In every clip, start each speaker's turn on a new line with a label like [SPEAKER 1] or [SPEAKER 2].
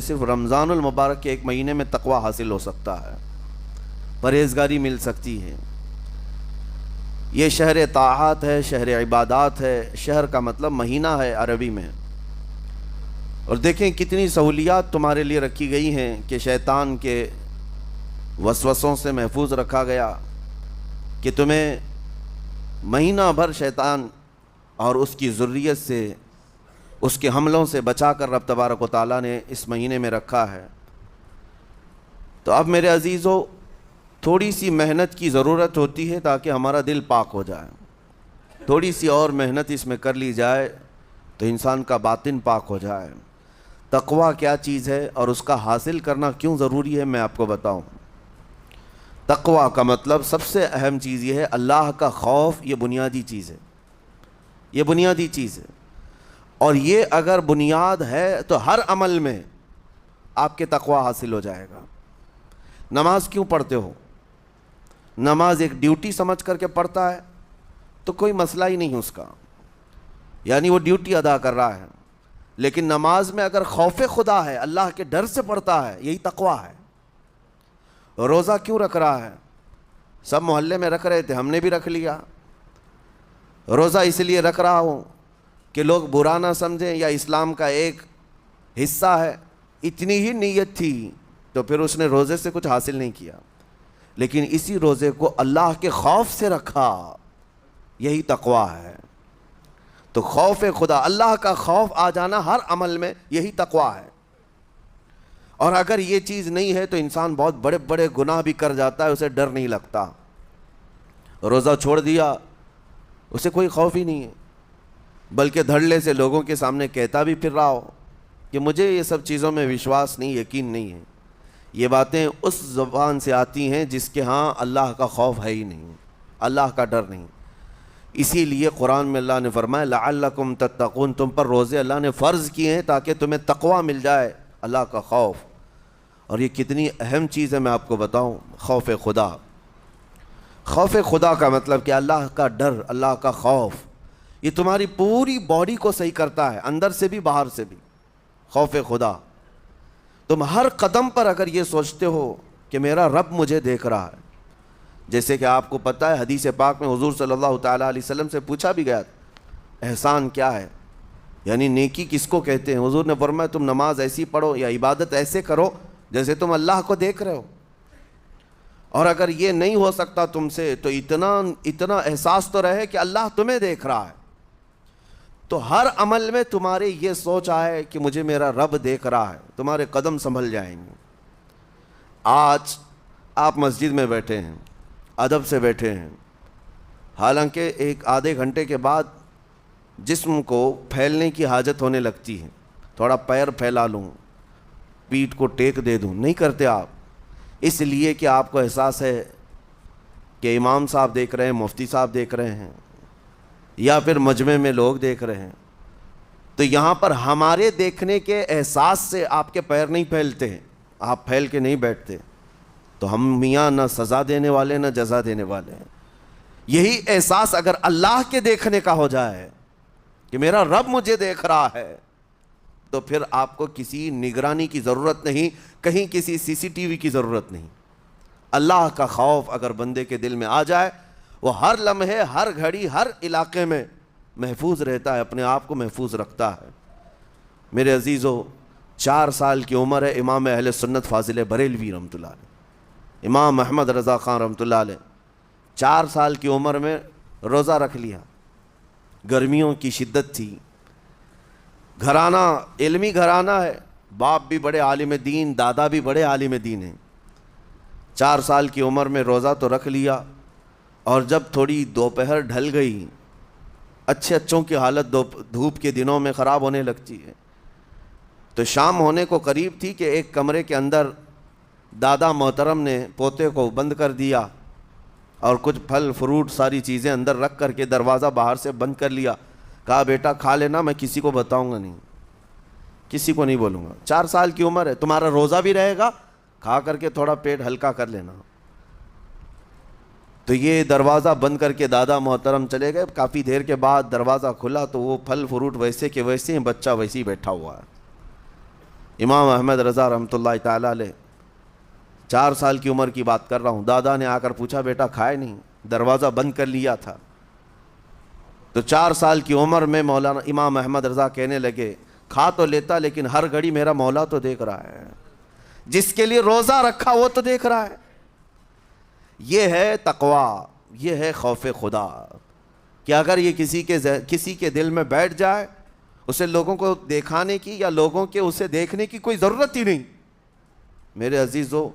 [SPEAKER 1] صرف رمضان المبارک کے ایک مہینے میں تقوی حاصل ہو سکتا ہے، پرہیزگاری مل سکتی ہے۔ یہ شہر طاعات ہے، شہر عبادات ہے، شہر کا مطلب مہینہ ہے عربی میں۔ اور دیکھیں کتنی سہولیات تمہارے لیے رکھی گئی ہیں کہ شیطان کے وسوسوں سے محفوظ رکھا گیا، کہ تمہیں مہینہ بھر شیطان اور اس کی ذریت سے، اس کے حملوں سے بچا کر رب تبارک و تعالیٰ نے اس مہینے میں رکھا ہے۔ تو اب میرے عزیزو، تھوڑی سی محنت کی ضرورت ہوتی ہے تاکہ ہمارا دل پاک ہو جائے۔ تھوڑی سی اور محنت اس میں کر لی جائے تو انسان کا باطن پاک ہو جائے۔ تقویٰ کیا چیز ہے اور اس کا حاصل کرنا کیوں ضروری ہے، میں آپ کو بتاؤں۔ تقویٰ کا مطلب سب سے اہم چیز یہ ہے، اللہ کا خوف۔ یہ بنیادی چیز ہے، یہ بنیادی چیز ہے۔ اور یہ اگر بنیاد ہے تو ہر عمل میں آپ کے تقویٰ حاصل ہو جائے گا۔ نماز کیوں پڑھتے ہو؟ نماز ایک ڈیوٹی سمجھ کر کے پڑھتا ہے تو کوئی مسئلہ ہی نہیں اس کا، یعنی وہ ڈیوٹی ادا کر رہا ہے۔ لیکن نماز میں اگر خوف خدا ہے، اللہ کے ڈر سے پڑھتا ہے، یہی تقویٰ ہے۔ روزہ کیوں رکھ رہا ہے؟ سب محلے میں رکھ رہے تھے، ہم نے بھی رکھ لیا۔ روزہ اس لیے رکھ رہا ہوں کہ لوگ برا نہ سمجھیں، یا اسلام کا ایک حصہ ہے۔ اتنی ہی نیت تھی تو پھر اس نے روزے سے کچھ حاصل نہیں کیا، لیکن اسی روزے کو اللہ کے خوف سے رکھا، یہی تقویٰ ہے۔ تو خوف خدا، اللہ کا خوف آ جانا ہر عمل میں، یہی تقویٰ ہے۔ اور اگر یہ چیز نہیں ہے تو انسان بہت بڑے بڑے گناہ بھی کر جاتا ہے، اسے ڈر نہیں لگتا۔ روزہ چھوڑ دیا، اسے کوئی خوف ہی نہیں ہے، بلکہ دھڑلے سے لوگوں کے سامنے کہتا بھی پھر رہا ہو کہ مجھے یہ سب چیزوں میں وشواس نہیں، یقین نہیں ہے۔ یہ باتیں اس زبان سے آتی ہیں جس کے ہاں اللہ کا خوف ہے ہی نہیں، اللہ کا ڈر نہیں۔ اسی لیے قرآن میں اللہ نے فرمایا لعلکم تتقون، تم پر روزے اللہ نے فرض کیے ہیں تاکہ تمہیں تقویٰ مل جائے، اللہ کا خوف۔ اور یہ کتنی اہم چیز ہے میں آپ کو بتاؤں، خوف خدا۔ خوف خدا کا مطلب کہ اللہ کا ڈر، اللہ کا خوف، یہ تمہاری پوری باڈی کو صحیح کرتا ہے، اندر سے بھی باہر سے بھی۔ خوف خدا، تم ہر قدم پر اگر یہ سوچتے ہو کہ میرا رب مجھے دیکھ رہا ہے، جیسے کہ آپ کو پتہ ہے حدیث پاک میں حضور صلی اللہ تعالیٰ علیہ وسلم سے پوچھا بھی گیا، احسان کیا ہے، یعنی نیکی کس کو کہتے ہیں؟ حضور نے فرمایا تم نماز ایسی پڑھو یا عبادت ایسے کرو جیسے تم اللہ کو دیکھ رہے ہو۔ اور اگر یہ نہیں ہو سکتا تم سے تو اتنا احساس تو رہے کہ اللہ تمہیں دیکھ رہا ہے۔ تو ہر عمل میں تمہارے یہ سوچ آئے کہ مجھے میرا رب دیکھ رہا ہے، تمہارے قدم سنبھل جائیں گے۔ آج آپ مسجد میں بیٹھے ہیں، ادب سے بیٹھے ہیں، حالانکہ ایک آدھے گھنٹے کے بعد جسم کو پھیلنے کی حاجت ہونے لگتی ہے، تھوڑا پیر پھیلا لوں، پیٹھ کو ٹیک دے دوں، نہیں کرتے آپ، اس لیے کہ آپ کو احساس ہے کہ امام صاحب دیکھ رہے ہیں، مفتی صاحب دیکھ رہے ہیں، یا پھر مجمع میں لوگ دیکھ رہے ہیں۔ تو یہاں پر ہمارے دیکھنے کے احساس سے آپ کے پیر نہیں پھیلتے ہیں، آپ پھیل کے نہیں بیٹھتے۔ تو ہم میاں نہ سزا دینے والے نہ جزا دینے والے ہیں۔ یہی احساس اگر اللہ کے دیکھنے کا ہو جائے کہ میرا رب مجھے دیکھ رہا ہے، تو پھر آپ کو کسی نگرانی کی ضرورت نہیں، کہیں کسی CCTV کی ضرورت نہیں۔ اللہ کا خوف اگر بندے کے دل میں آ جائے، وہ ہر لمحے، ہر گھڑی، ہر علاقے میں محفوظ رہتا ہے، اپنے آپ کو محفوظ رکھتا ہے۔ میرے عزیزو، 4 سال کی عمر ہے امام اہل سنت فاضل بریلوی رحمۃ اللہ علیہ، امام احمد رضا خان رحمۃ اللہ علیہ، 4 سال کی عمر میں روزہ رکھ لیا۔ گرمیوں کی شدت تھی، گھرانہ علمی گھرانہ ہے، باپ بھی بڑے عالم دین، دادا بھی بڑے عالم دین ہیں۔ 4 سال کی عمر میں روزہ تو رکھ لیا، اور جب تھوڑی دوپہر ڈھل گئی، اچھوں کی حالت دھوپ کے دنوں میں خراب ہونے لگتی ہے، تو شام ہونے کو قریب تھی کہ ایک کمرے کے اندر دادا محترم نے پوتے کو بند کر دیا، اور کچھ پھل فروٹ ساری چیزیں اندر رکھ کر کے دروازہ باہر سے بند کر لیا۔ کہا بیٹا کھا لینا، میں کسی کو بتاؤں گا نہیں، کسی کو نہیں بولوں گا۔ 4 سال کی عمر ہے، تمہارا روزہ بھی رہے گا، کھا کر کے تھوڑا پیٹ ہلکا کر لینا۔ تو یہ دروازہ بند کر کے دادا محترم چلے گئے۔ کافی دیر کے بعد دروازہ کھلا تو وہ پھل فروٹ ویسے کہ ویسے ہیں، بچہ ویسے ہی بیٹھا ہوا ہے۔ امام احمد رضا رحمۃ اللہ تعالی علیہ 4 سال کی عمر کی بات کر رہا ہوں، دادا نے آ کر پوچھا بیٹا کھائے نہیں؟ دروازہ بند کر لیا تھا۔ تو 4 سال کی عمر میں مولانا امام احمد رضا کہنے لگے کھا تو لیتا لیکن ہر گھڑی میرا مولا تو دیکھ رہا ہے، جس کے لیے روزہ رکھا وہ تو دیکھ رہا ہے۔ یہ ہے تقویٰ، یہ ہے خوف خدا، کہ اگر یہ کسی کے دل میں بیٹھ جائے، اسے لوگوں کو دکھانے کی یا لوگوں کے اسے دیکھنے کی کوئی ضرورت ہی نہیں۔ میرے عزیزو،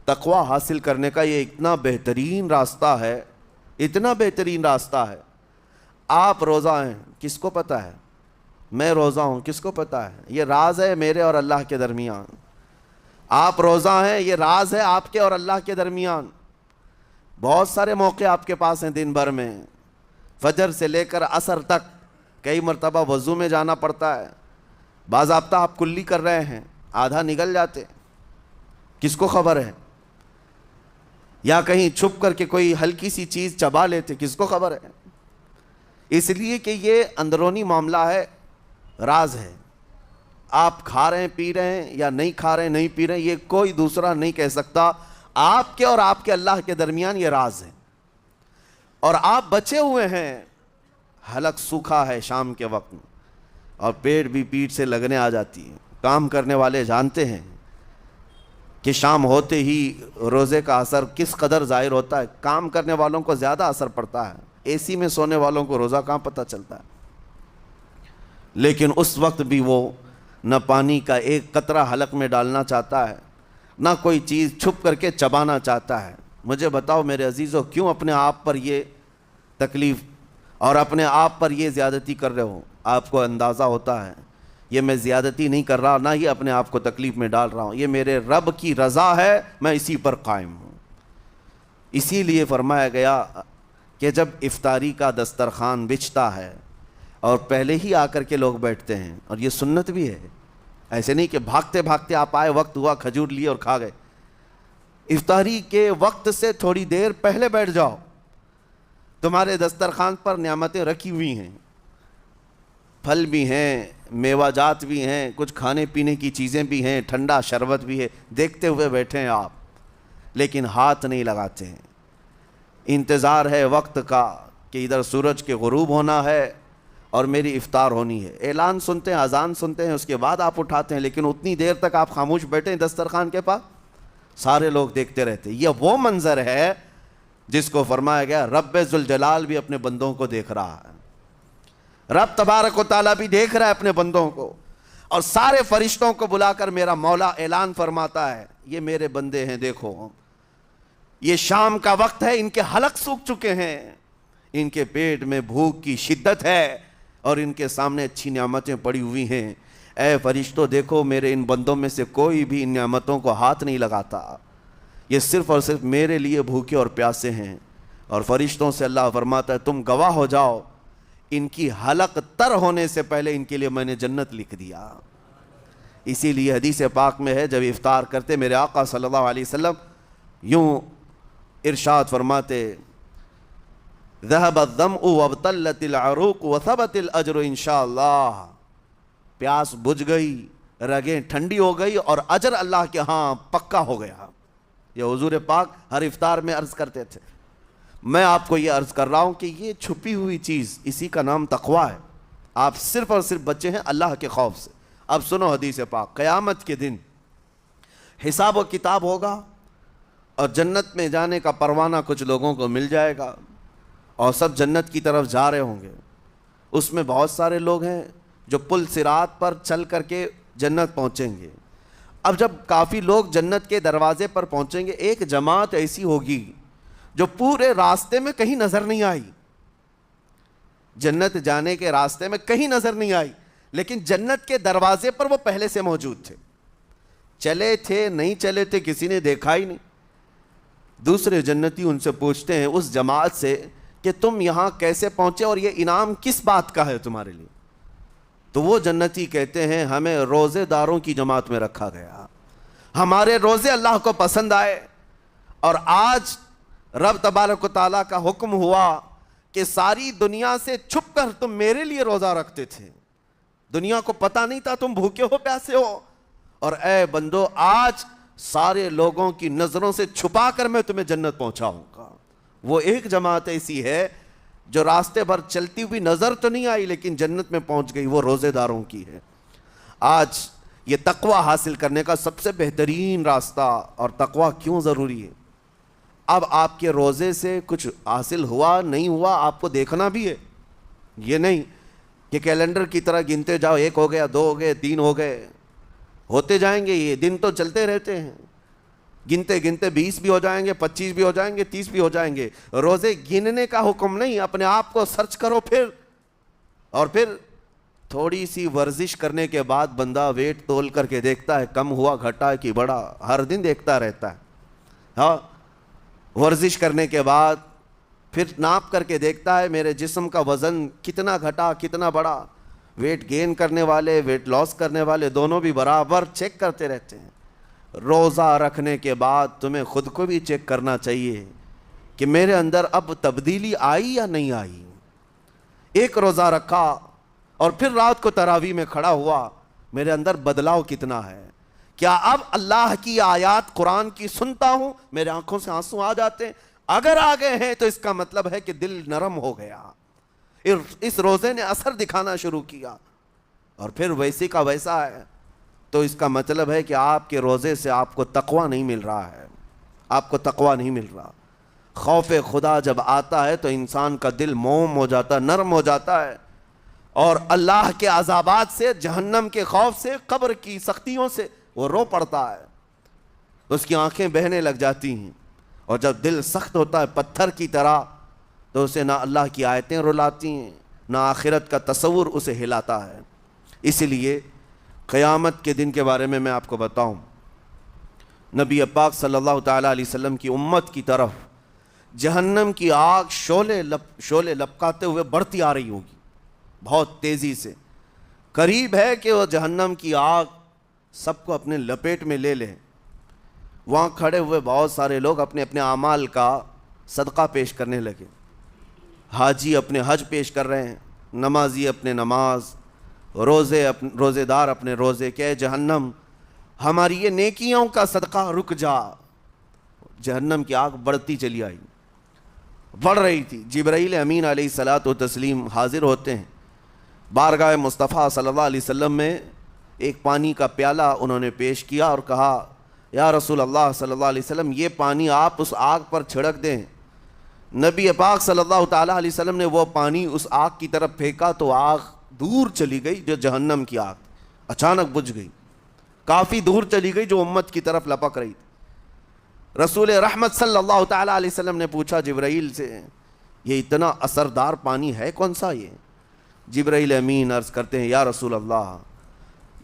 [SPEAKER 1] تقویٰ حاصل کرنے کا یہ اتنا بہترین راستہ ہے، اتنا بہترین راستہ ہے۔ آپ روزہ ہیں، کس کو پتہ ہے؟ میں روزہ ہوں، کس کو پتہ ہے؟ یہ راز ہے میرے اور اللہ کے درمیان۔ آپ روزہ ہیں، یہ راز ہے آپ کے اور اللہ کے درمیان۔ بہت سارے موقع آپ کے پاس ہیں دن بھر میں، فجر سے لے کر عصر تک کئی مرتبہ وضو میں جانا پڑتا ہے، باضابطہ آپ کلی کر رہے ہیں، آدھا نگل جاتے، کس کو خبر ہے؟ یا کہیں چھپ کر کے کوئی ہلکی سی چیز چبا لیتے، کس کو خبر ہے؟ اس لیے کہ یہ اندرونی معاملہ ہے، راز ہے۔ آپ کھا رہے ہیں پی رہے ہیں یا نہیں کھا رہے ہیں نہیں پی رہے ہیں، یہ کوئی دوسرا نہیں کہہ سکتا۔ آپ کے اور آپ کے اللہ کے درمیان یہ راز ہے، اور آپ بچے ہوئے ہیں۔ حلق سوکھا ہے شام کے وقت میں، اور پیٹ بھی پیٹ سے لگنے آ جاتی ہے۔ کام کرنے والے جانتے ہیں کہ شام ہوتے ہی روزے کا اثر کس قدر ظاہر ہوتا ہے۔ کام کرنے والوں کو زیادہ اثر پڑتا ہے، اے سی میں سونے والوں کو روزہ کہاں پتہ چلتا ہے۔ لیکن اس وقت بھی وہ نہ پانی کا ایک قطرہ حلق میں ڈالنا چاہتا ہے، نہ کوئی چیز چھپ کر کے چبانا چاہتا ہے۔ مجھے بتاؤ میرے عزیزو، کیوں اپنے آپ پر یہ تکلیف اور اپنے آپ پر یہ زیادتی کر رہے ہو؟ آپ کو اندازہ ہوتا ہے یہ میں زیادتی نہیں کر رہا، نہ یہ اپنے آپ کو تکلیف میں ڈال رہا ہوں، یہ میرے رب کی رضا ہے، میں اسی پر قائم ہوں۔ اسی لیے فرمایا گیا کہ جب افطاری کا دسترخوان بچھتا ہے اور پہلے ہی آ کر کے لوگ بیٹھتے ہیں، اور یہ سنت بھی ہے، ایسے نہیں کہ بھاگتے بھاگتے آپ آئے، وقت ہوا کھجور لیے اور کھا گئے۔ افطاری کے وقت سے تھوڑی دیر پہلے بیٹھ جاؤ، تمہارے دسترخوان پر نعمتیں رکھی ہوئی ہیں، پھل بھی ہیں، میوہ جات بھی ہیں، کچھ کھانے پینے کی چیزیں بھی ہیں، ٹھنڈا شربت بھی ہے، دیکھتے ہوئے بیٹھے ہیں آپ، لیکن ہاتھ نہیں لگاتے ہیں۔ انتظار ہے وقت کا کہ ادھر سورج کے غروب ہونا ہے اور میری افطار ہونی ہے، اعلان سنتے ہیں، اذان سنتے ہیں، اس کے بعد آپ اٹھاتے ہیں، لیکن اتنی دیر تک آپ خاموش بیٹھے ہیں دسترخوان کے پاس، سارے لوگ دیکھتے رہتے۔ یہ وہ منظر ہے جس کو فرمایا گیا رب ذوالجلال بھی اپنے بندوں کو دیکھ رہا ہے، رب تبارک و تعالیٰ بھی دیکھ رہا ہے اپنے بندوں کو، اور سارے فرشتوں کو بلا کر میرا مولا اعلان فرماتا ہے یہ میرے بندے ہیں، دیکھو یہ شام کا وقت ہے، ان کے حلق سوکھ چکے ہیں، ان کے پیٹ میں بھوک کی شدت ہے، اور ان کے سامنے اچھی نعمتیں پڑی ہوئی ہیں۔ اے فرشتوں دیکھو، میرے ان بندوں میں سے کوئی بھی ان نعمتوں کو ہاتھ نہیں لگاتا، یہ صرف اور صرف میرے لیے بھوکے اور پیاسے ہیں۔ اور فرشتوں سے اللہ فرماتا ہے تم گواہ ہو جاؤ، ان کی حلق تر ہونے سے پہلے ان کے لیے میں نے جنت لکھ دیا۔ اسی لیے حدیث پاک میں ہے جب افطار کرتے میرے آقا صلی اللہ علیہ وسلم یوں ارشاد فرماتے ذهب الظمأ وابتلت العروق وثبت الاجر انشاءاللہ، پیاس بجھ گئی، رگیں ٹھنڈی ہو گئی، اور اجر اللہ کے ہاں پکا ہو گیا۔ یہ حضور پاک ہر افطار میں عرض کرتے تھے۔ میں آپ کو یہ عرض کر رہا ہوں کہ یہ چھپی ہوئی چیز، اسی کا نام تقویٰ ہے۔ آپ صرف اور صرف بچے ہیں اللہ کے خوف سے۔ اب سنو حدیث پاک، قیامت کے دن حساب و کتاب ہوگا، اور جنت میں جانے کا پروانہ کچھ لوگوں کو مل جائے گا، اور سب جنت کی طرف جا رہے ہوں گے۔ اس میں بہت سارے لوگ ہیں جو پل صراط پر چل کر کے جنت پہنچیں گے۔ اب جب کافی لوگ جنت کے دروازے پر پہنچیں گے، ایک جماعت ایسی ہوگی جو پورے راستے میں کہیں نظر نہیں آئی، جنت جانے کے راستے میں کہیں نظر نہیں آئی، لیکن جنت کے دروازے پر وہ پہلے سے موجود تھے، چلے تھے نہیں چلے تھے کسی نے دیکھا ہی نہیں۔ دوسرے جنتی ان سے پوچھتے ہیں اس جماعت سے کہ تم یہاں کیسے پہنچے اور یہ انعام کس بات کا ہے تمہارے لیے؟ تو وہ جنتی کہتے ہیں ہمیں روزے داروں کی جماعت میں رکھا گیا، ہمارے روزے اللہ کو پسند آئے، اور آج رب تبارک و تعالیٰ کا حکم ہوا کہ ساری دنیا سے چھپ کر تم میرے لیے روزہ رکھتے تھے، دنیا کو پتہ نہیں تھا تم بھوکے ہو پیاسے ہو، اور اے بندو آج سارے لوگوں کی نظروں سے چھپا کر میں تمہیں جنت پہنچاؤں گا۔ وہ ایک جماعت ایسی ہے جو راستے پر چلتی ہوئی نظر تو نہیں آئی لیکن جنت میں پہنچ گئی، وہ روزے داروں کی ہے۔ آج یہ تقوی حاصل کرنے کا سب سے بہترین راستہ، اور تقوی کیوں ضروری ہے، اب آپ کے روزے سے کچھ حاصل ہوا نہیں ہوا آپ کو دیکھنا بھی ہے، یہ نہیں کہ کیلنڈر کی طرح گنتے جاؤ، 1 ہو گیا، 2 ہو گئے، 3 ہو گئے، ہوتے جائیں گے، یہ دن تو چلتے رہتے ہیں، گنتے گنتے 20 بھی ہو جائیں گے، 25 بھی ہو جائیں گے، 30 بھی ہو جائیں گے۔ روزے گننے کا حکم نہیں، اپنے آپ کو سرچ کرو پھر تھوڑی سی ورزش کرنے کے بعد بندہ ویٹ تول کر کے دیکھتا ہے کم ہوا گھٹا کہ بڑا، ہر دن دیکھتا رہتا ہے۔ ہاں، ورزش کرنے کے بعد پھر ناپ کر کے دیکھتا ہے میرے جسم کا وزن کتنا گھٹا کتنا بڑا۔ ویٹ گین کرنے والے ویٹ لاس کرنے والے دونوں بھی برابر چیک کرتے رہتے ہیں۔ روزہ رکھنے کے بعد تمہیں خود کو بھی چیک کرنا چاہیے کہ میرے اندر اب تبدیلی آئی یا نہیں آئی۔ ایک روزہ رکھا اور پھر رات کو تراویح میں کھڑا ہوا، میرے اندر بدلاؤ کتنا ہے؟ کیا اب اللہ کی آیات قرآن کی سنتا ہوں، میرے آنکھوں سے آنسو آ جاتے ہیں؟ اگر آ گئے ہیں تو اس کا مطلب ہے کہ دل نرم ہو گیا، اس روزے نے اثر دکھانا شروع کیا، اور پھر ویسی کا ویسا ہے تو اس کا مطلب ہے کہ آپ کے روزے سے آپ کو تقوی نہیں مل رہا ہے، آپ کو تقوی نہیں مل رہا۔ خوف خدا جب آتا ہے تو انسان کا دل موم ہو جاتا ہے، نرم ہو جاتا ہے، اور اللہ کے عذابات سے، جہنم کے خوف سے، قبر کی سختیوں سے وہ رو پڑتا ہے، اس کی آنکھیں بہنے لگ جاتی ہیں، اور جب دل سخت ہوتا ہے پتھر کی طرح تو اسے نہ اللہ کی آیتیں رلاتی ہیں نہ آخرت کا تصور اسے ہلاتا ہے۔ اسی لیے قیامت کے دن کے بارے میں آپ کو بتاؤں، نبی پاک صلی اللہ تعالیٰ علیہ وسلم کی امت کی طرف جہنم کی آگ شعلے لپکاتے ہوئے بڑھتی آ رہی ہوگی بہت تیزی سے۔ قریب ہے کہ وہ جہنم کی آگ سب کو اپنے لپیٹ میں لے لے۔ وہاں کھڑے ہوئے بہت سارے لوگ اپنے اپنے اعمال کا صدقہ پیش کرنے لگے، حاجی اپنے حج پیش کر رہے ہیں، نمازی اپنے نماز، روزے دار اپنے روزے، کہ جہنم ہماری یہ نیکیوں کا صدقہ رک جا۔ جہنم کی آگ بڑھتی چلی آئی، بڑھ رہی تھی۔ جبرائیل امین علیہ الصلاۃ والتسلیم حاضر ہوتے ہیں بارگاہ مصطفیٰ صلی اللہ علیہ وسلم میں، ایک پانی کا پیالہ انہوں نے پیش کیا اور کہا یا رسول اللہ صلی اللہ علیہ وسلم یہ پانی آپ اس آگ پر چھڑک دیں۔ نبی پاک صلی اللہ تعالیٰ علیہ وسلم نے وہ پانی اس آگ کی طرف پھینکا تو آگ دور چلی گئی، جو جہنم کی آگ اچانک بجھ گئی، کافی دور چلی گئی جو امت کی طرف لپک رہی تھی۔ رسول رحمت صلی اللہ تعالیٰ علیہ وسلم نے پوچھا جبرائیل سے یہ اتنا اثردار پانی ہے کون سا؟ یہ جبرائیل امین عرض کرتے ہیں یا رسول اللہ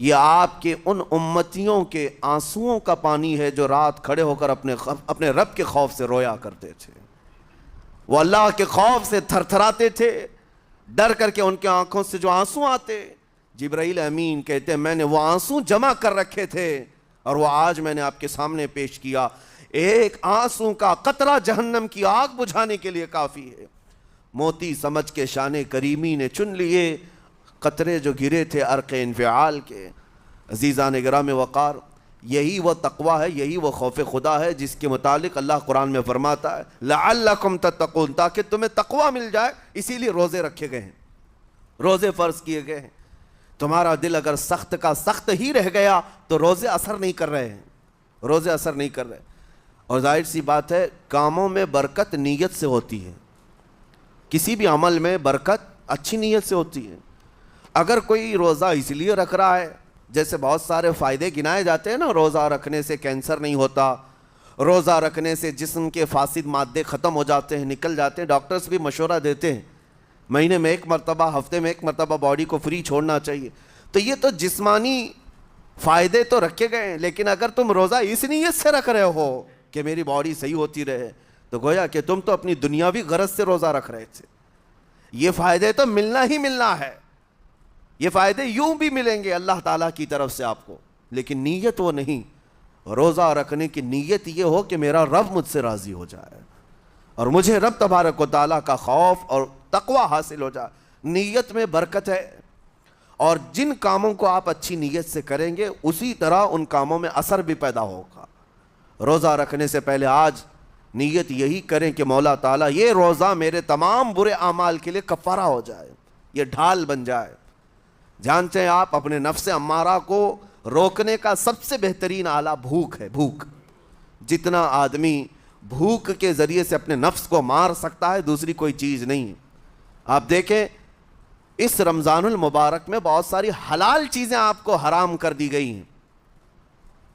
[SPEAKER 1] یہ آپ کے ان امتیوں کے آنسوؤں کا پانی ہے جو رات کھڑے ہو کر اپنے رب کے خوف سے رویا کرتے تھے، وہ اللہ کے خوف سے تھر تھراتے تھے، ڈر کر کے ان کے آنکھوں سے جو آنسو آتے۔ جبرائیل امین کہتے ہیں میں نے وہ آنسو جمع کر رکھے تھے اور وہ آج میں نے آپ کے سامنے پیش کیا۔ ایک آنسو کا قطرہ جہنم کی آگ بجھانے کے لیے کافی ہے۔ موتی سمجھ کے شان کریمی نے چن لیے قطرے جو گرے تھے عرق انفعال کے۔ عزیزان گرامی وقار، یہی وہ تقوی ہے، یہی وہ خوف خدا ہے جس کے متعلق اللہ قرآن میں فرماتا ہے لعلکم تتقون، تاکہ تمہیں تقوی مل جائے، اسی لیے روزے رکھے گئے ہیں، روزے فرض کیے گئے ہیں۔ تمہارا دل اگر سخت کا سخت ہی رہ گیا تو روزے اثر نہیں کر رہے ہیں، روزے اثر نہیں کر رہے۔ اور ظاہر سی بات ہے کاموں میں برکت نیت سے ہوتی ہے، کسی بھی عمل میں برکت اچھی نیت سے ہوتی ہے۔ اگر کوئی روزہ اس لیے رکھ رہا ہے، جیسے بہت سارے فائدے گنائے جاتے ہیں نا، روزہ رکھنے سے کینسر نہیں ہوتا، روزہ رکھنے سے جسم کے فاسد مادے ختم ہو جاتے ہیں، نکل جاتے ہیں، ڈاکٹرز بھی مشورہ دیتے ہیں مہینے میں 1 مرتبہ، ہفتے میں 1 مرتبہ باڈی کو فری چھوڑنا چاہیے۔ تو یہ تو جسمانی فائدے تو رکھے گئے ہیں، لیکن اگر تم روزہ اس نیت سے رکھ رہے ہو کہ میری باڈی صحیح ہوتی رہے تو گویا کہ تم تو اپنی دنیاوی غرض سے روزہ رکھ رہے تھے۔ یہ فائدے تو ملنا ہی ملنا ہے، یہ فائدے یوں بھی ملیں گے اللہ تعالیٰ کی طرف سے آپ کو، لیکن نیت وہ نہیں۔ روزہ رکھنے کی نیت یہ ہو کہ میرا رب مجھ سے راضی ہو جائے اور مجھے رب تبارک و تعالیٰ کا خوف اور تقوی حاصل ہو جائے۔ نیت میں برکت ہے، اور جن کاموں کو آپ اچھی نیت سے کریں گے اسی طرح ان کاموں میں اثر بھی پیدا ہوگا۔ روزہ رکھنے سے پہلے آج نیت یہی کریں کہ مولا تعالیٰ یہ روزہ میرے تمام برے اعمال کے لیے کفارہ ہو جائے، یہ ڈھال بن جائے۔ جانتے ہیں آپ اپنے نفس امارہ کو روکنے کا سب سے بہترین آلہ بھوک ہے، بھوک۔ جتنا آدمی بھوک کے ذریعے سے اپنے نفس کو مار سکتا ہے دوسری کوئی چیز نہیں ہے۔ آپ دیکھیں اس رمضان المبارک میں بہت ساری حلال چیزیں آپ کو حرام کر دی گئی ہیں،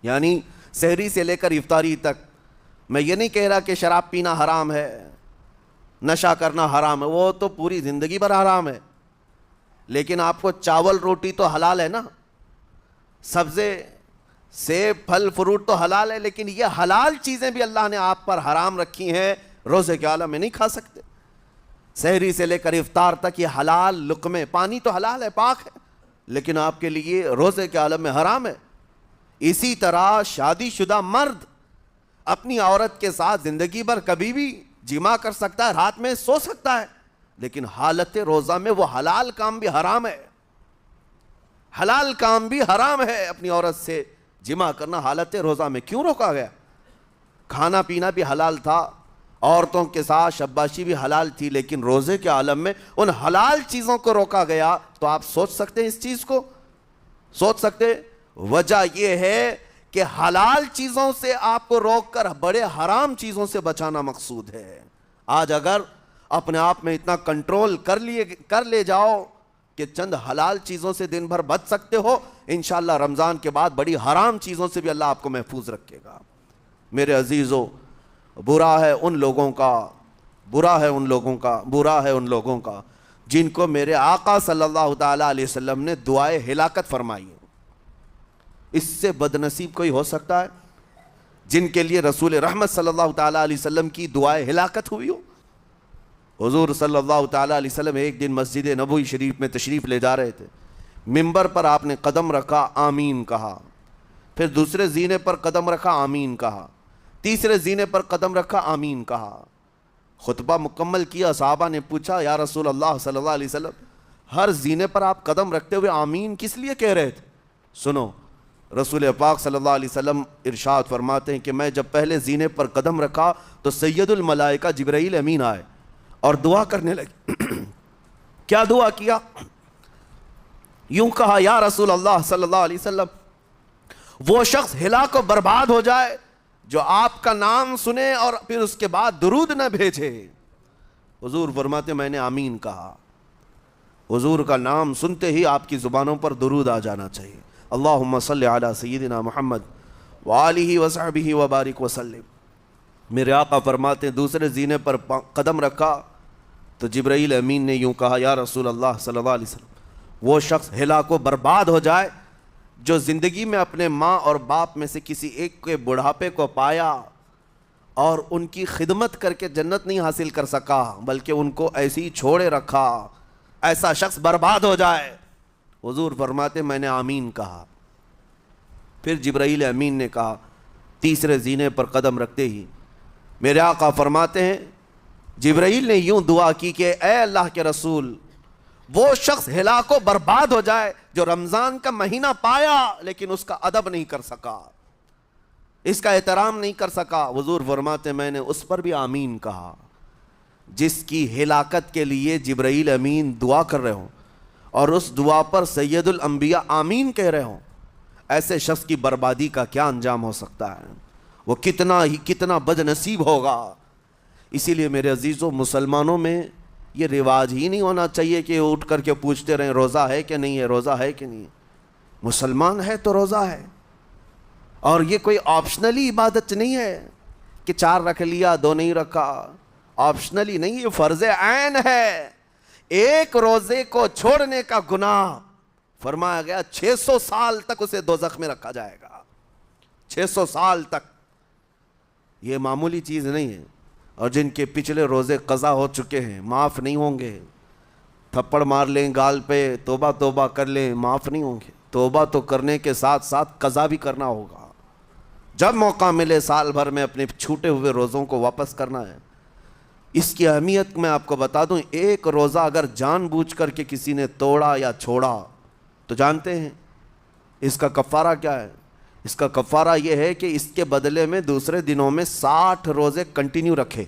[SPEAKER 1] یعنی سحری سے لے کر افطاری تک۔ میں یہ نہیں کہہ رہا کہ شراب پینا حرام ہے، نشہ کرنا حرام ہے، وہ تو پوری زندگی بھر حرام ہے، لیکن آپ کو چاول روٹی تو حلال ہے نا، سبزے سیب پھل فروٹ تو حلال ہے، لیکن یہ حلال چیزیں بھی اللہ نے آپ پر حرام رکھی ہیں، روزے کے عالم میں نہیں کھا سکتے۔ سحری سے لے کر افطار تک یہ حلال لقمے، پانی تو حلال ہے، پاک ہے، لیکن آپ کے لیے روزے کے عالم میں حرام ہے۔ اسی طرح شادی شدہ مرد اپنی عورت کے ساتھ زندگی بھر کبھی بھی جمع کر سکتا ہے، رات میں سو سکتا ہے، لیکن حالت روزہ میں وہ حلال کام بھی حرام ہے، حلال کام بھی حرام ہے۔ اپنی عورت سے جمع کرنا حالت روزہ میں کیوں روکا گیا؟ کھانا پینا بھی حلال تھا، عورتوں کے ساتھ شباشی بھی حلال تھی، لیکن روزے کے عالم میں ان حلال چیزوں کو روکا گیا۔ تو آپ سوچ سکتے ہیں اس چیز کو، سوچ سکتے؟ وجہ یہ ہے کہ حلال چیزوں سے آپ کو روک کر بڑے حرام چیزوں سے بچانا مقصود ہے۔ آج اگر اپنے آپ میں اتنا کنٹرول کر لے جاؤ کہ چند حلال چیزوں سے دن بھر بچ سکتے ہو، انشاءاللہ رمضان کے بعد بڑی حرام چیزوں سے بھی اللہ آپ کو محفوظ رکھے گا۔ میرے عزیزو، برا ہے ان لوگوں کا جن کو میرے آقا صلی اللہ تعالیٰ علیہ وسلم نے دعائے ہلاکت فرمائی ہے۔ اس سے بدنصیب کوئی ہو سکتا ہے جن کے لیے رسول رحمت صلی اللہ تعالیٰ علیہ وسلم کی دعائے ہلاکت ہوئی ہو؟ حضور صلی اللہ تعالیٰ علیہ وسلم ایک دن مسجد نبوی شریف میں تشریف لے جا رہے تھے، منبر پر آپ نے قدم رکھا، آمین کہا، پھر دوسرے زینے پر قدم رکھا، آمین کہا، تیسرے زینے پر قدم رکھا، آمین کہا۔ خطبہ مکمل کیا، صحابہ نے پوچھا یا رسول اللہ صلی اللہ علیہ وسلم ہر زینے پر آپ قدم رکھتے ہوئے آمین کس لیے کہہ رہے تھے؟ سنو، رسول پاک صلی اللہ علیہ وسلم ارشاد فرماتے ہیں کہ میں جب پہلے زینے پر قدم رکھا تو سید الملائکہ جبرائیل امین آئے اور دعا کرنے لگے۔ کیا دعا کیا؟ یوں کہا، یا رسول اللہ صلی اللہ علیہ وسلم وہ شخص ہلاک و برباد ہو جائے جو آپ کا نام سنے اور پھر اس کے بعد درود نہ بھیجے۔ حضور فرماتے میں نے آمین کہا۔ حضور کا نام سنتے ہی آپ کی زبانوں پر درود آ جانا چاہیے۔ اللہم صلی علی سیدنا محمد وآلہ وصحبہ وبارک وسلم۔ میرے آقا فرماتے ہیں دوسرے زینے پر قدم رکھا تو جبرائیل امین نے یوں کہا، یا رسول اللہ صلی اللہ علیہ وسلم وہ شخص ہلاک و برباد ہو جائے جو زندگی میں اپنے ماں اور باپ میں سے کسی ایک کے بڑھاپے کو پایا اور ان کی خدمت کر کے جنت نہیں حاصل کر سکا بلکہ ان کو ایسے ہی چھوڑے رکھا، ایسا شخص برباد ہو جائے۔ حضور فرماتے میں نے آمین کہا۔ پھر جبرائیل امین نے کہا، تیسرے زینے پر قدم رکھتے ہی میرے آقا فرماتے ہیں جبرائیل نے یوں دعا کی کہ اے اللہ کے رسول وہ شخص ہلاک و برباد ہو جائے جو رمضان کا مہینہ پایا لیکن اس کا ادب نہیں کر سکا، اس کا احترام نہیں کر سکا۔ حضور فرماتے میں نے اس پر بھی آمین کہا۔ جس کی ہلاکت کے لیے جبرائیل امین دعا کر رہے ہوں اور اس دعا پر سید الانبیاء آمین کہہ رہے ہوں، ایسے شخص کی بربادی کا کیا انجام ہو سکتا ہے؟ وہ کتنا بد نصیب ہوگا۔ اسی لیے میرے عزیزوں، مسلمانوں میں یہ رواج ہی نہیں ہونا چاہیے کہ اٹھ کر کے پوچھتے رہیں روزہ ہے کہ نہیں ہے، روزہ ہے کہ نہیں ہے۔ مسلمان ہے تو روزہ ہے، اور یہ کوئی آپشنلی عبادت نہیں ہے کہ 4 رکھ لیا 2 نہیں رکھا، آپشنلی نہیں، یہ فرض عین ہے۔ ایک روزے کو چھوڑنے کا گناہ فرمایا گیا 600 سال تک اسے دوزخ میں رکھا جائے گا، 600 سال تک۔ یہ معمولی چیز نہیں ہے۔ اور جن کے پچھلے روزے قضا ہو چکے ہیں معاف نہیں ہوں گے، تھپڑ مار لیں گال پہ، توبہ توبہ کر لیں، معاف نہیں ہوں گے۔ توبہ تو کرنے کے ساتھ ساتھ قضا بھی کرنا ہوگا۔ جب موقع ملے سال بھر میں اپنے چھوٹے ہوئے روزوں کو واپس کرنا ہے۔ اس کی اہمیت میں آپ کو بتا دوں، ایک روزہ اگر جان بوجھ کر کے کسی نے توڑا یا چھوڑا تو جانتے ہیں اس کا کفارہ کیا ہے؟ اس کا کفارہ یہ ہے کہ اس کے بدلے میں دوسرے دنوں میں 60 روزے کنٹینیو رکھے۔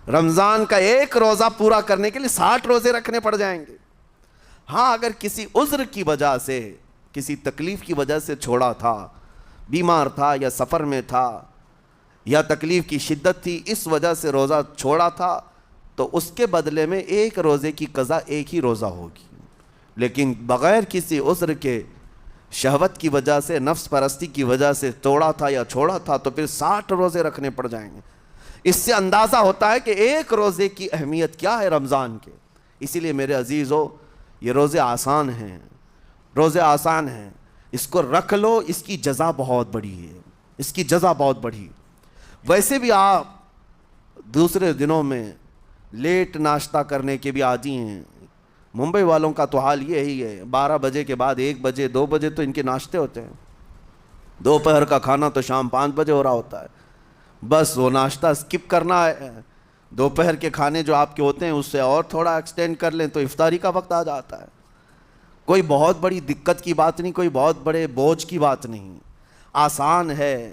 [SPEAKER 1] رمضان کا ایک روزہ پورا کرنے کے لیے 60 روزے رکھنے پڑ جائیں گے۔ ہاں اگر کسی عذر کی وجہ سے، کسی تکلیف کی وجہ سے چھوڑا تھا، بیمار تھا یا سفر میں تھا یا تکلیف کی شدت تھی، اس وجہ سے روزہ چھوڑا تھا، تو اس کے بدلے میں ایک روزے کی قضا ایک ہی روزہ ہوگی۔ لیکن بغیر کسی عذر کے، شہوت کی وجہ سے، نفس پرستی کی وجہ سے توڑا تھا یا چھوڑا تھا، تو پھر 60 روزے رکھنے پڑ جائیں گے۔ اس سے اندازہ ہوتا ہے کہ ایک روزے کی اہمیت کیا ہے رمضان کے۔ اسی لیے میرے عزیزو، یہ روزے آسان ہیں، روزے آسان ہیں، اس کو رکھ لو، اس کی جزا بہت بڑی ہے، اس کی جزا بہت بڑی۔ ویسے بھی آپ دوسرے دنوں میں لیٹ ناشتہ کرنے کے بھی عادی ہیں۔ ممبئی والوں کا تو حال یہی ہے، 12 بجے کے بعد 1 بجے 2 بجے تو ان کے ناشتے ہوتے ہیں، دوپہر کا کھانا تو شام 5 بجے ہو رہا ہوتا ہے۔ بس وہ ناشتہ اسکپ کرنا ہے، دوپہر کے کھانے جو آپ کے ہوتے ہیں اس سے اور تھوڑا ایکسٹینڈ کر لیں تو افطاری کا وقت آ جاتا ہے۔ کوئی بہت بڑی دقت کی بات نہیں، کوئی بہت بڑے بوجھ کی بات نہیں، آسان ہے۔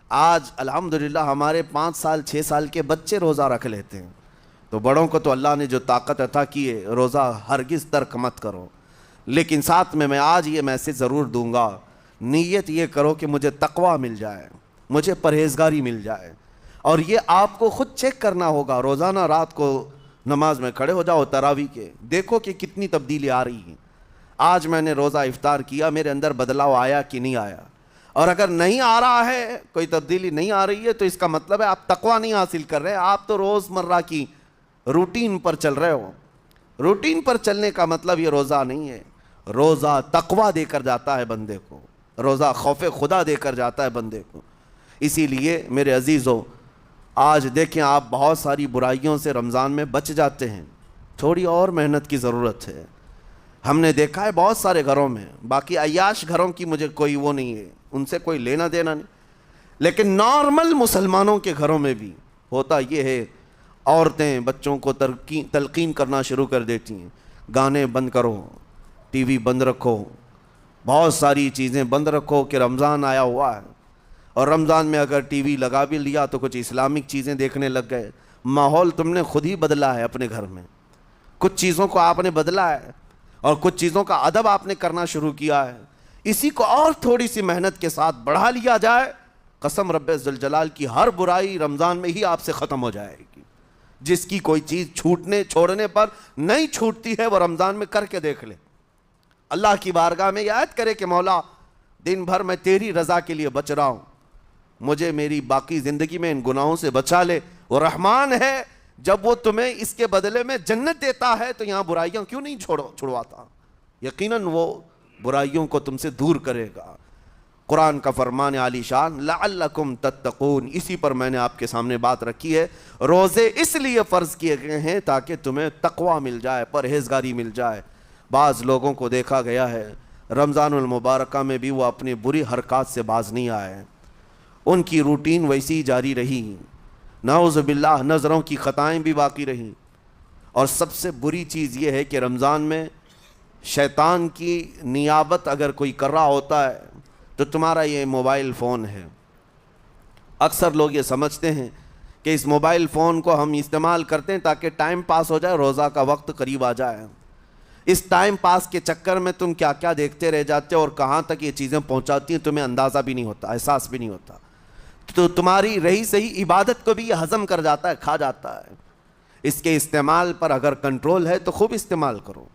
[SPEAKER 1] آج الحمدللہ ہمارے 5 سال 6 سال کے بچے روزہ رکھ لیتے ہیں، تو بڑوں کو تو اللہ نے جو طاقت عطا کی ہے، روزہ ہرگز ترک مت کرو۔ لیکن ساتھ میں آج یہ میسیج ضرور دوں گا، نیت یہ کرو کہ مجھے تقوی مل جائے، مجھے پرہیزگاری مل جائے، اور یہ آپ کو خود چیک کرنا ہوگا۔ روزانہ رات کو نماز میں کھڑے ہو جاؤ تراویح کے، دیکھو کہ کتنی تبدیلی آ رہی ہیں۔ آج میں نے روزہ افطار کیا، میرے اندر بدلاؤ آیا کہ نہیں آیا؟ اور اگر نہیں آ رہا ہے، کوئی تبدیلی نہیں آ رہی ہے، تو اس کا مطلب ہے آپ تقوی نہیں حاصل کر رہے، آپ تو روز مرہ کی روٹین پر چل رہے ہو۔ روٹین پر چلنے کا مطلب یہ روزہ نہیں ہے۔ روزہ تقوی دے کر جاتا ہے بندے کو، روزہ خوف خدا دے کر جاتا ہے بندے کو۔ اسی لیے میرے عزیزو، آج دیکھیں آپ بہت ساری برائیوں سے رمضان میں بچ جاتے ہیں، تھوڑی اور محنت کی ضرورت ہے۔ ہم نے دیکھا ہے بہت سارے گھروں میں، باقی عیاش گھروں کی مجھے کوئی وہ نہیں ہے، ان سے کوئی لینا دینا نہیں، لیکن نارمل مسلمانوں کے گھروں میں بھی ہوتا یہ ہے، عورتیں بچوں کو تلقین کرنا شروع کر دیتی ہیں، گانے بند کرو، ٹی وی بند رکھو، بہت ساری چیزیں بند رکھو کہ رمضان آیا ہوا ہے۔ اور رمضان میں اگر ٹی وی لگا بھی لیا تو کچھ اسلامک چیزیں دیکھنے لگ گئے۔ ماحول تم نے خود ہی بدلا ہے اپنے گھر میں، کچھ چیزوں کو آپ نے بدلا ہے اور کچھ چیزوں کا ادب آپ نے کرنا شروع کیا ہے۔ اسی کو اور تھوڑی سی محنت کے ساتھ بڑھا لیا جائے، قسم رب ذوالجلال کی ہر برائی رمضان میں ہی آپ سے ختم ہو جائے گی۔ جس کی کوئی چیز چھوڑنے پر نہیں چھوٹتی ہے، وہ رمضان میں کر کے دیکھ لے، اللہ کی بارگاہ میں یاد کرے کہ مولا دن بھر میں تیری رضا کے لیے بچ رہا ہوں، مجھے میری باقی زندگی میں ان گناہوں سے بچا لے۔ وہ رحمان ہے، جب وہ تمہیں اس کے بدلے میں جنت دیتا ہے تو یہاں برائیاں کیوں نہیں چھڑواتا؟ یقیناً وہ برائیوں کو تم سے دور کرے گا۔ قرآن کا فرمان عالی شان، لعلکم تتقون، اسی پر میں نے آپ کے سامنے بات رکھی ہے۔ روزے اس لیے فرض کیے گئے ہیں تاکہ تمہیں تقوی مل جائے، پرہیزگاری مل جائے۔ بعض لوگوں کو دیکھا گیا ہے رمضان المبارکہ میں بھی وہ اپنی بری حرکات سے باز نہیں آئے، ان کی روٹین ویسی جاری رہی، نعوذ باللہ نظروں کی خطائیں بھی باقی رہیں۔ اور سب سے بری چیز یہ ہے کہ رمضان میں شیطان کی نیابت اگر کوئی کر رہا ہوتا ہے تو تمہارا یہ موبائل فون ہے۔ اکثر لوگ یہ سمجھتے ہیں کہ اس موبائل فون کو ہم استعمال کرتے ہیں تاکہ ٹائم پاس ہو جائے، روزہ کا وقت قریب آ جائے۔ اس ٹائم پاس کے چکر میں تم کیا کیا دیکھتے رہ جاتے ہو اور کہاں تک یہ چیزیں پہنچاتی ہیں تمہیں اندازہ بھی نہیں ہوتا، احساس بھی نہیں ہوتا، تو تمہاری رہی صحیح عبادت کو بھی یہ ہضم کر جاتا ہے، کھا جاتا ہے۔ اس کے استعمال پر اگر کنٹرول ہے تو خوب استعمال کرو،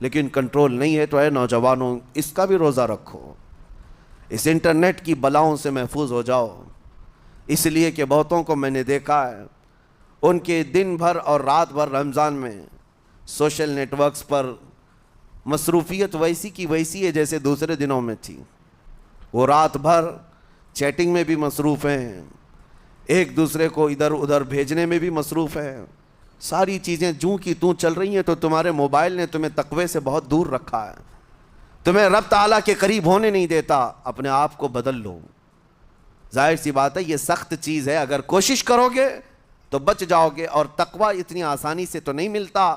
[SPEAKER 1] لیکن کنٹرول نہیں ہے تو اے نوجوانوں اس کا بھی روزہ رکھو، اس انٹرنیٹ کی بلاؤں سے محفوظ ہو جاؤ۔ اس لیے کہ بہتوں کو میں نے دیکھا ہے، ان کے دن بھر اور رات بھر رمضان میں سوشل نیٹ ورکس پر مصروفیت ویسی کی ویسی ہے جیسے دوسرے دنوں میں تھی۔ وہ رات بھر چیٹنگ میں بھی مصروف ہیں، ایک دوسرے کو ادھر ادھر بھیجنے میں بھی مصروف ہیں، ساری چیزیں جوں کی توں چل رہی ہیں۔ تو تمہارے موبائل نے تمہیں تقوی سے بہت دور رکھا ہے، تمہیں رب تعالیٰ کے قریب ہونے نہیں دیتا۔ اپنے آپ کو بدل لو۔ ظاہر سی بات ہے یہ سخت چیز ہے، اگر کوشش کرو گے تو بچ جاؤ گے، اور تقوی اتنی آسانی سے تو نہیں ملتا۔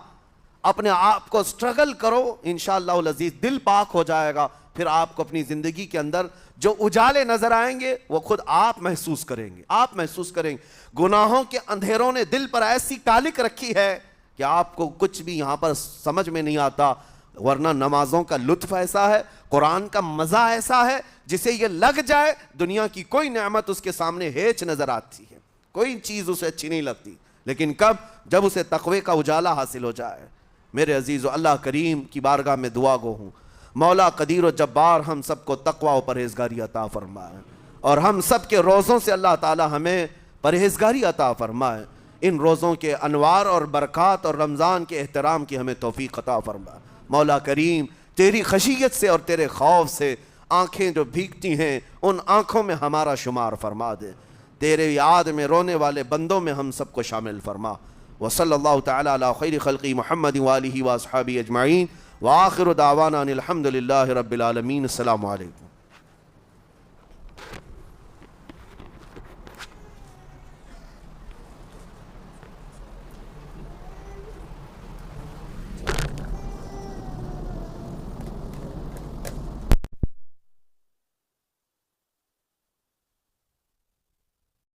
[SPEAKER 1] اپنے آپ کو اسٹرگل کرو، انشاءاللہ العزیز دل پاک ہو جائے گا، پھر آپ کو اپنی زندگی کے اندر جو اجالے نظر آئیں گے وہ خود آپ محسوس کریں گے، آپ محسوس کریں گے۔ گناہوں کے اندھیروں نے دل پر ایسی کالک رکھی ہے کہ آپ کو کچھ بھی یہاں پر سمجھ میں نہیں آتا، ورنہ نمازوں کا لطف ایسا ہے، قرآن کا مزہ ایسا ہے، جسے یہ لگ جائے دنیا کی کوئی نعمت اس کے سامنے ہیچ نظر آتی ہے، کوئی چیز اسے اچھی نہیں لگتی، لیکن کب؟ جب اسے تقوی کا اجالا حاصل ہو جائے۔ میرے عزیزو، اللہ کریم کی بارگاہ میں دعا گو ہوں، مولا قدیر و جبار ہم سب کو تقوی و پرہیزگاری عطا فرمائے، اور ہم سب کے روزوں سے اللہ تعالی ہمیں پرہیزگاری عطا فرمائے، ان روزوں کے انوار اور برکات اور رمضان کے احترام کی ہمیں توفیق عطا فرمائے۔ مولا کریم تیری خشیت سے اور تیرے خوف سے آنکھیں جو بھیگتی ہیں ان آنکھوں میں ہمارا شمار فرما دے، تیرے یاد میں رونے والے بندوں میں ہم سب کو شامل فرما۔ وصلی اللہ تعالی علی خیر خلقی محمد وآلہ واصحابہ اجمعین، وآخر دعوانا ان الحمد للہ رب العالمین۔ السلام علیکم۔